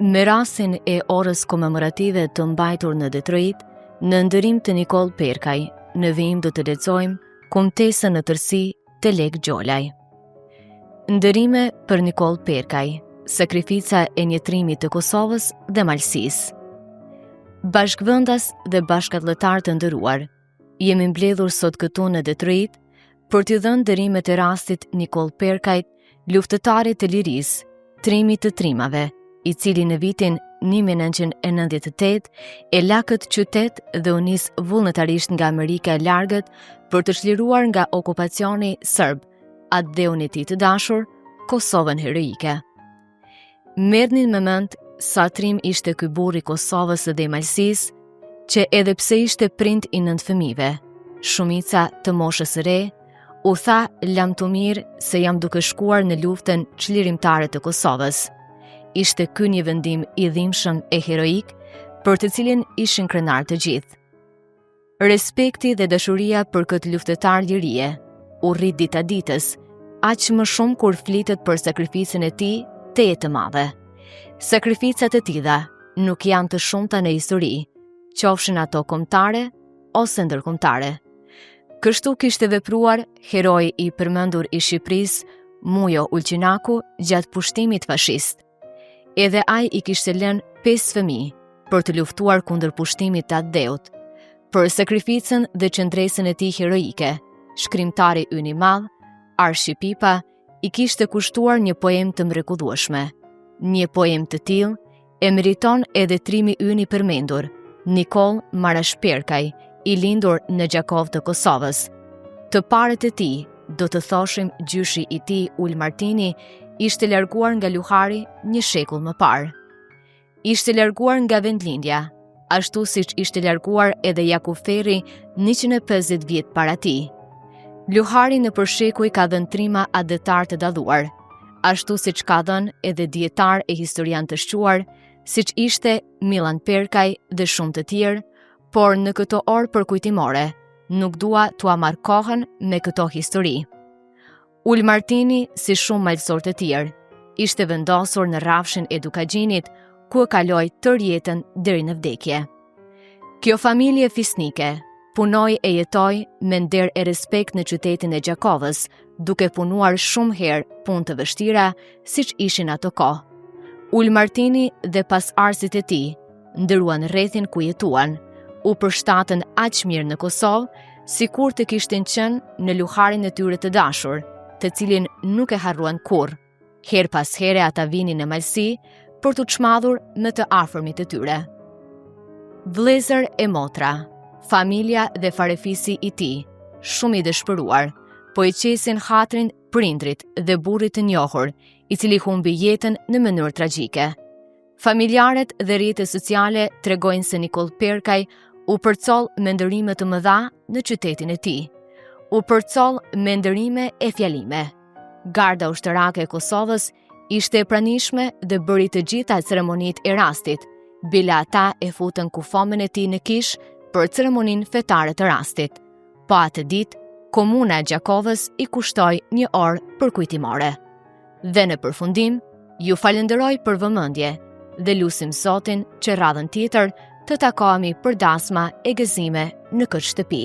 Me rastin e orës komemorative të mbajtur në Detroit, në ndërim të Nikol Perkaj, në vijim do të lexojmë Kontesën në tërësi të Lek Gjolaj. Ndërime për Nikol Perkaj, sakrifica e njëtrimit të Kosovës dhe Malësisë. Bashkëvendas dhe bashkëdhëtar të nderuar, jemi mbledhur sot këtu në Detroit për t'i dhënë ndërimet e rastit Nikol Perkajt, luftëtarit të lirisë, trimit të trimave, i cili në vitin 1998 e la këtë qytet dhe u nis vullnetarisht nga Amerika e Largët për të çliruar nga okupacioni serb atë dheun e tij të dashur, Kosovën heroike. Merrni në mend sa trim ishte ky burr i Kosovës dhe i Malësisë, që edhe pse ishte prind i 9 fëmijëve, shumica të moshës së re, u tha lam të mirë se jam duke shkuar në luftën çlirimtare të Kosovës. Ishte ky një vendim i dhimbshëm e heroik për të cilin ishin krenar të gjithë. Respekti dhe dashuria për këtë luftëtar lirie u rrit dita ditës, aq më shumë kur flitet për sakrificën e tij të jetë të madhe. Sakrificat e tilla nuk janë të shumta në histori, qofshin ato kombëtare ose ndërkombëtare. Kështu kishte vepruar heroi i përmendur i Shqipërisë, Mujo Ulqinaku, gjatë pushtimit fashist. Edhe ai i kishte lënë 5 fëmijë për të luftuar kundër pushtimit të atë dheut. Për sakrificën dhe qëndresën e tij heroike, shkrimtari ynë i madh, Arshi Pipa, i kishte kushtuar një poem të mrekullueshme. Një poem të tillë e meriton edhe trimi ynë i përmendur, Nikol Marash Perkaj, i lindur në Gjakov të Kosovës. Të parët e tij, do të thoshim gjyshi i tij Ul Martini, ishte larguar nga luhari një shekull më parë. Ishte larguar nga vendlindja, ashtu siç ishte larguar edhe Jakub Ferri 150 vjet para tij. Luhari në përshekuj ka dhënë trima adetar të dalluar, ashtu siç ka dhënë edhe dietar e historian të shquar, siç ishte Milan Perkaj dhe shumë të tjerë, por në këto orë përkujtimore, nuk dua t'ua marr kohën me këto histori. Ul Martini, si shumë malësor të tjerë, ishte vendosur në rrafshin e Dukagjinit, ku e kaloi tërë jetën deri në vdekje. Kjo familje fisnike punoi e jetoi me nder e respekt në qytetin e Gjakovës, duke punuar shumë herë punë të vështira, siç ishin ato kohë. Ul Martini dhe pasardhësit e tij ndëruan rrethin ku jetuan, u përshtatën aq mirë në Kosovë, sikur të kishtin qenë në luharin e tyre të dashur, të cilin nuk e harruan kurrë. Her pas here ata vinin në Malësi për t'u çmadhur me të afërmit e tyre. Vëllezër e motra, familja dhe farefisi i tij, shumë i dëshpëruar, po i qesin hatrin prindrit dhe burrit të njohur, i cili humbi jetën në mënyrë tragjike. Familjarët dhe rrjetet sociale tregojnë se Nikol Perkaj u përcoll me ndërime të mëdha në qytetin e tij. U përcoll me ndërime e fjalime. Garda ushtarake e Kosovës ishte e pranishme dhe bëri të gjitha ceremonitë e rastit, bile ata e futën kufomën e tij në kish për ceremoninë fetare të rastit. Po atë ditë, komuna e Gjakovës i kushtoi një orë përkujtimore. Dhe në përfundim, ju falenderoj për vëmendje dhe lutim Zotin që radhën tjetër të takohemi për dasma e gëzime në këtë shtëpi.